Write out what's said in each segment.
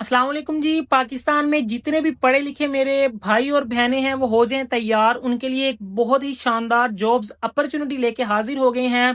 अस्सलाम वालेकुम जी। पाकिस्तान में जितने भी पढ़े लिखे मेरे भाई और बहनें हैं वो हो जाएं तैयार। उनके लिए एक बहुत ही शानदार जॉब्स अपॉर्चुनिटी लेके हाजिर हो गए हैं।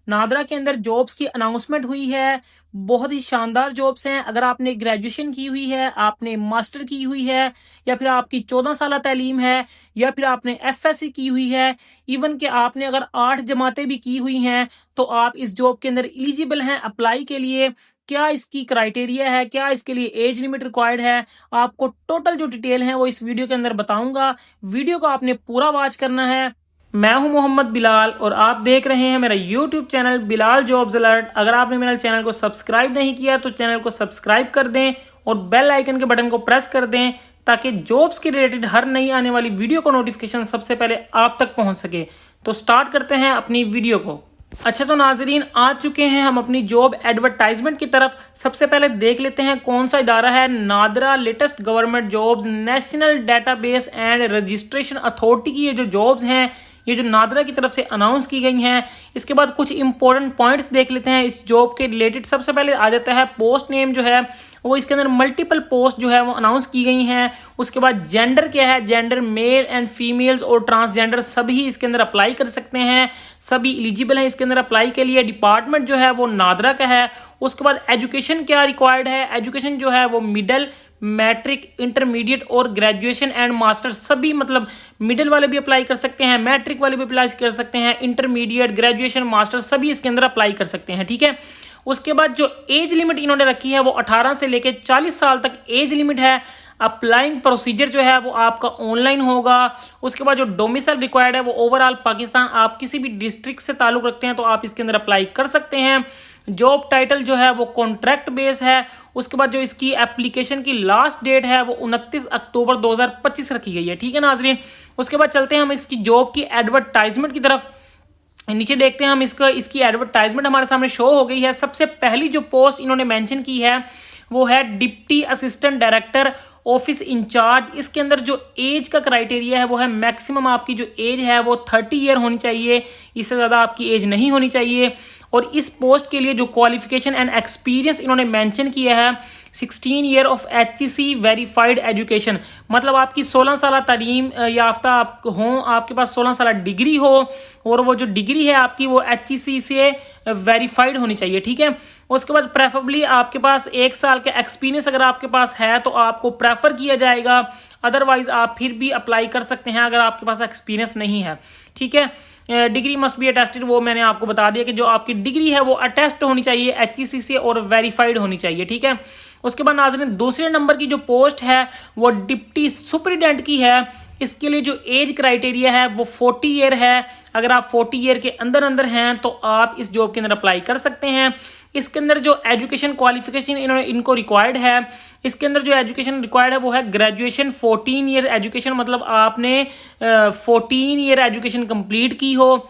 नादरा के अंदर जॉब्स की अनाउंसमेंट हुई है। बहुत ही शानदार जॉब्स हैं। अगर आपने ग्रेजुएशन की हुई है, आपने मास्टर की हुई है, या फिर आपकी 14 साल तालीम है, या फिर आपने एफएससी की हुई है, इवन कि आपने अगर 8 जमातें भी की हुई हैं, तो आप इस जॉब के अंदर एलिजिबल हैं अप्लाई के लिए। क्या इसकी क्राइटेरिया है, क्या इसके लिए एज लिमिट रिक्वायर्ड है, आपको टोटल जो डिटेल है वो इस वीडियो के अंदर बताऊंगा। वीडियो को आपने पूरा वॉच करना है। मैं हूं मोहम्मद बिलाल और आप देख रहे हैं मेरा YouTube channel Bilal jobs alert. अगर आपने मेरा चैनल को सब्सक्राइब नहीं किया तो चैनल को सब्सक्राइब कर दें और बेल आइकन के बटन को प्रेस कर दें ताकि जॉब्स के रिलेटेड हर नई आने वाली वीडियो को नोटिफिकेशन सबसे पहले आप तक पहुंच सके। तो स्टार्ट करते हैं अपनी वीडियो को। अच्छा तो नाजरीन, आ चुके हैं हम अपनी जॉब एडवर्टाइजमेंट की तरफ। सबसे पहले देख लेते हैं कौन सा इदारा है। NADRA latest government jobs national database and registration authority की ये जो जॉब्स हैं, ये जो नादरा की तरफ से अनाउंस की गई हैं। इसके बाद कुछ इंपॉर्टेंट पॉइंट्स देख लेते हैं इस जॉब के रिलेटेड। सबसे पहले आ जाता है पोस्ट नेम जो है वो, इसके अंदर मल्टीपल पोस्ट जो है वो अनाउंस की गई हैं। उसके बाद जेंडर क्या है, जेंडर मेल एंड फीमेल्स और ट्रांसजेंडर सभी इसके अंदर अप्लाई कर सकते हैं, सभी एलिजिबल हैं इसके अंदर अप्लाई के लिए। डिपार्टमेंट जो है वो नादरा का है। उसके बाद एजुकेशन क्या रिक्वायर्ड है, एजुकेशन जो है वो मिडल, मैट्रिक, इंटरमीडिएट और ग्रेजुएशन एंड मास्टर सभी, मतलब मिडिल वाले भी अप्लाई कर सकते हैं, मैट्रिक वाले भी अप्लाई कर सकते हैं, इंटरमीडिएट, ग्रेजुएशन, मास्टर सभी इसके अंदर अप्लाई कर सकते हैं। ठीक है। उसके बाद जो एज लिमिट इन्होंने रखी है वो 18 से लेकर 40 साल तक एज लिमिट है। अप्लाइंग प्रोसीजर जो है वो आपका ऑनलाइन होगा। उसके बाद जो डोमिसाइल रिक्वायर्ड है वो ओवरऑल पाकिस्तान, आप किसी भी डिस्ट्रिक्ट से ताल्लुक रखते हैं तो आप इसके अंदर अप्लाई कर सकते हैं। जॉब टाइटल जो है वो कॉन्ट्रैक्ट बेस है। उसके बाद जो इसकी एप्लीकेशन की लास्ट डेट है वो 29 अक्टूबर 2025 रखी गई है। ठीक है नाजरीन। उसके बाद चलते हैं हम इसकी जॉब की एडवर्टाइजमेंट की तरफ। नीचे देखते हैं हम इसकी एडवर्टाइजमेंट हमारे सामने शो हो गई है। सबसे पहली जो पोस्ट इन्होंने मेंशन की है वो है deputy assistant director office incharge. इसके अंदर जो एज का क्राइटेरिया है वो है मैक्सिमम आपकी जो एज है वो 30 ईयर होनी चाहिए, इससे ज़्यादा आपकी एज नहीं होनी चाहिए। और इस पोस्ट के लिए जो क्वालिफिकेशन एंड एक्सपीरियंस इन्होंने मेंशन किया है 16 year of HEC verified education, मतलब आपकी 16 साल तालीम याफ्ता आप हो, आपके पास 16 साल डिग्री हो और वो जो डिग्री है आपकी वो HEC से वेरीफाइड होनी चाहिए। ठीक है। उसके बाद प्रेफरेबली आपके पास 1 साल का एक्सपीरियंस अगर आपके पास है तो आपको प्रेफर किया जाएगा, अदरवाइज आप फिर भी अप्लाई कर सकते हैं अगर आपके पास एक्सपीरियंस नहीं है। ठीक है। डिग्री मस्ट बी अटेस्टेड, वो मैंने आपको बता दिया कि जो आपकी डिग्री है वो अटेस्ट होनी चाहिए HEC से और वेरीफाइड होनी चाहिए। ठीक है। उसके बाद नाज़रीन दूसरे नंबर की जो पोस्ट है वो डिप्टी सुपरिटेंडेंट की है। इसके लिए जो एज क्राइटेरिया है वो 40 ईयर है। अगर आप 40 ईयर के अंदर अंदर हैं तो आप इस जॉब के अंदर अप्लाई कर सकते हैं। इसके अंदर जो एजुकेशन क्वालिफिकेशन इनको रिक्वायर्ड है, इसके अंदर जो एजुकेशन रिक्वायर्ड है वो है ग्रेजुएशन 14 ईयर एजुकेशन, मतलब आपने 14 ईयर एजुकेशन कंप्लीट की हो।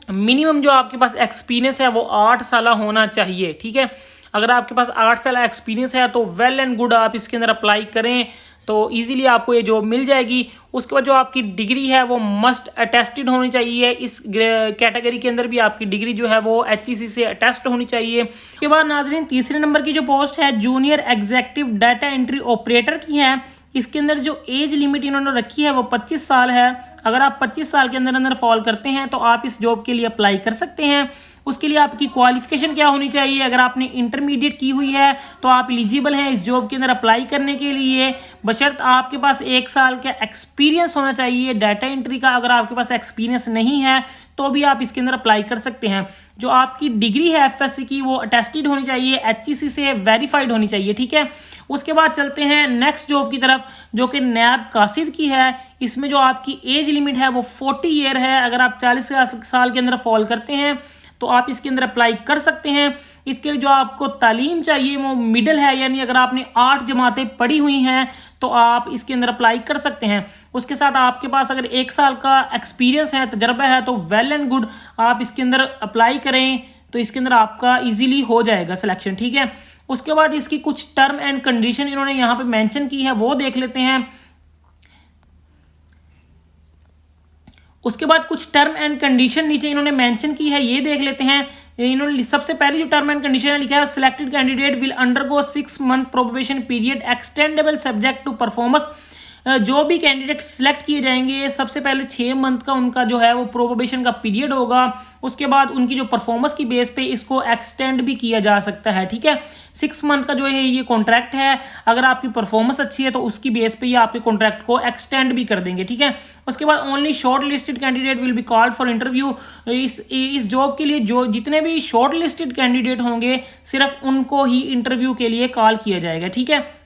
मिनिमम जो आपके पास एक्सपीरियंस है वो 8 साल होना चाहिए। ठीक है। अगर आपके पास 8 साल एक्सपीरियंस है तो वेल एंड गुड, आप इसके अंदर अप्लाई करें तो इजीली आपको ये जॉब मिल जाएगी। उसके बाद जो आपकी डिग्री है वो मस्ट अटेस्टेड होनी चाहिए। इस कैटेगरी के अंदर भी आपकी डिग्री जो है वो HEC से अटेस्ट होनी चाहिए। उसके बाद नाजरीन तीसरे नंबर की जो पोस्ट है junior executive data entry operator की है। इसके अंदर जो एज लिमिट इन्होंने रखी है वो 25 साल है। अगर आप 25 साल के अंदर अंदर फॉल करते हैं तो आप इस जॉब के लिए अप्लाई कर सकते हैं। उसके लिए आपकी क्वालिफिकेशन क्या होनी चाहिए, अगर आपने इंटरमीडिएट की हुई है तो आप एलिजिबल हैं इस जॉब के अंदर अप्लाई करने के लिए, बशर्त आपके पास 1 साल का एक्सपीरियंस होना चाहिए डाटा एंट्री का। अगर आपके पास एक्सपीरियंस नहीं है तो भी आप इसके अंदर अप्लाई कर सकते हैं। जो आपकी डिग्री है एफएससी की वो अटेस्टेड होनी चाहिए, HEC से वेरीफाइड होनी चाहिए। ठीक है। उसके बाद चलते हैं नेक्स्ट जॉब की तरफ जो कि नैब कासिद की है। इसमें जो आपकी एज लिमिट है वो 40 ईयर है। अगर आप 40 साल के अंदर फॉल करते हैं तो आप इसके अंदर अप्लाई कर सकते हैं। इसके लिए जो आपको तालीम चाहिए वो मिडिल है, यानी अगर आपने 8 जमातें पढ़ी हुई हैं तो आप इसके अंदर अप्लाई कर सकते हैं। उसके साथ आपके पास अगर 1 साल का एक्सपीरियंस है, तजर्बा है तो वेल एंड गुड, आप इसके अंदर अप्लाई करें तो इसके अंदर आपका इजीली हो जाएगा सिलेक्शन। ठीक है। उसके बाद इसकी कुछ टर्म एंड कंडीशन इन्होंने यहाँ पे मेंशन की है, वो देख लेते हैं। उसके बाद कुछ टर्म एंड कंडीशन नीचे इन्होंने मेंशन की है, ये देख लेते हैं। इन्होंने सबसे पहले जो टर्म एंड कंडीशन लिखा है, selected candidate will undergo 6 month probation period extendable subject to performance. जो भी कैंडिडेट सिलेक्ट किए जाएंगे सबसे पहले 6 मंथ का उनका जो है वो प्रोबेशन का पीरियड होगा, उसके बाद उनकी जो परफॉर्मेंस की बेस पे इसको एक्सटेंड भी किया जा सकता है। ठीक है, 6 मंथ का जो है ये कॉन्ट्रैक्ट है, अगर आपकी परफॉर्मेंस अच्छी है तो उसकी बेस पे ये आपके कॉन्ट्रैक्ट को एक्सटेंड भी कर देंगे। ठीक है, उसके बाद only short listed candidate will be called for interview. इस जॉब के लिए जो जितने भी शॉर्ट लिस्टेड कैंडिडेट होंगे सिर्फ उनको ही इंटरव्यू के लिए कॉल किया जाएगा। ठीक है,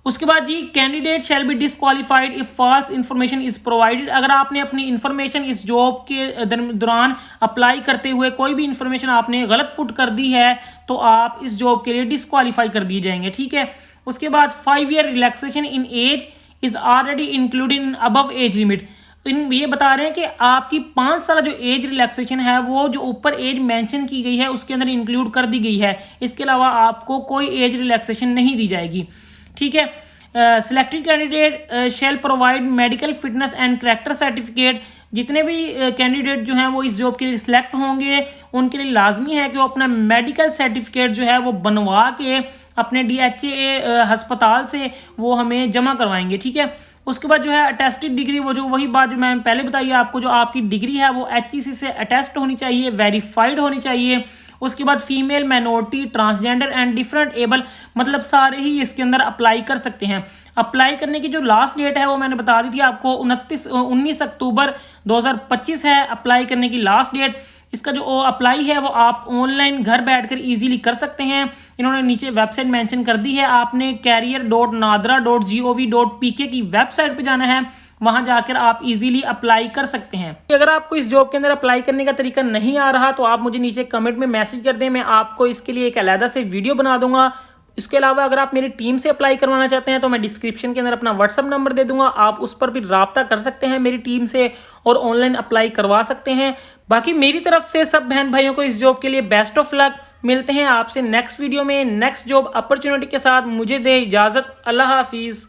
उसके बाद जी, candidate shall be disqualified if false information is provided. अगर आपने अपनी इन्फॉर्मेशन इस जॉब के दौरान अप्लाई करते हुए कोई भी इन्फॉर्मेशन आपने गलत पुट कर दी है तो आप इस जॉब के लिए डिसक्वालीफाई कर दिए जाएंगे। ठीक है, उसके बाद 5 year relaxation in age is already included in above age limit. ये बता रहे हैं कि आपकी 5 साल जो एज रिलैक्सेशन है वो जो ऊपर एज मेंशन की गई है उसके अंदर इंक्लूड कर दी गई है, इसके अलावा आपको कोई एज रिलैक्सेशन नहीं दी जाएगी। ठीक है, selected candidate shell provide medical fitness and character certificate. जितने भी कैंडिडेट जो हैं वो इस जॉब के लिए सिलेक्ट होंगे उनके लिए लाजमी है कि वो अपना मेडिकल सर्टिफिकेट जो है वो बनवा के अपने DHA अस्पताल से वो हमें जमा करवाएंगे। ठीक है, उसके बाद जो है अटेस्टेड डिग्री, वो जो वही बात जो मैंने पहले बताई आपको, जो आपकी डिग्री है वो HEC से अटेस्ट होनी चाहिए, वेरीफाइड होनी चाहिए। उसके बाद female, minority, transgender and different able, मतलब सारे ही इसके अंदर अप्लाई कर सकते हैं। अप्लाई करने की जो लास्ट डेट है वो मैंने बता दी थी आपको, 19 अक्टूबर 2025 है अप्लाई करने की लास्ट डेट। इसका जो अप्लाई है वो आप ऑनलाइन घर बैठकर इजीली कर सकते हैं। इन्होंने नीचे वेबसाइट मेंशन कर दी है, आपने career.nadra.gov.pk की वेबसाइट पे जाना है, वहां जाकर आप इजीली अप्लाई कर सकते हैं। अगर आपको इस जॉब के अंदर अप्लाई करने का तरीका नहीं आ रहा तो आप मुझे नीचे कमेंट में मैसेज कर दें, मैं आपको इसके लिए एक अलग से वीडियो बना दूंगा। इसके अलावा अगर आप मेरी टीम से अप्लाई करवाना चाहते हैं तो मैं डिस्क्रिप्शन के अंदर अपना व्हाट्सअप नंबर दे दूंगा, आप उस पर भी राब्ता कर सकते हैं मेरी टीम से और ऑनलाइन अप्लाई करवा सकते हैं। बाकी मेरी तरफ से सब बहन भाइयों को इस जॉब के लिए बेस्ट ऑफ लक। मिलते हैं आपसे नेक्स्ट वीडियो में नेक्स्ट जॉब अपॉर्चुनिटी के साथ। मुझे दे इजाजत, अल्लाह हाफिज।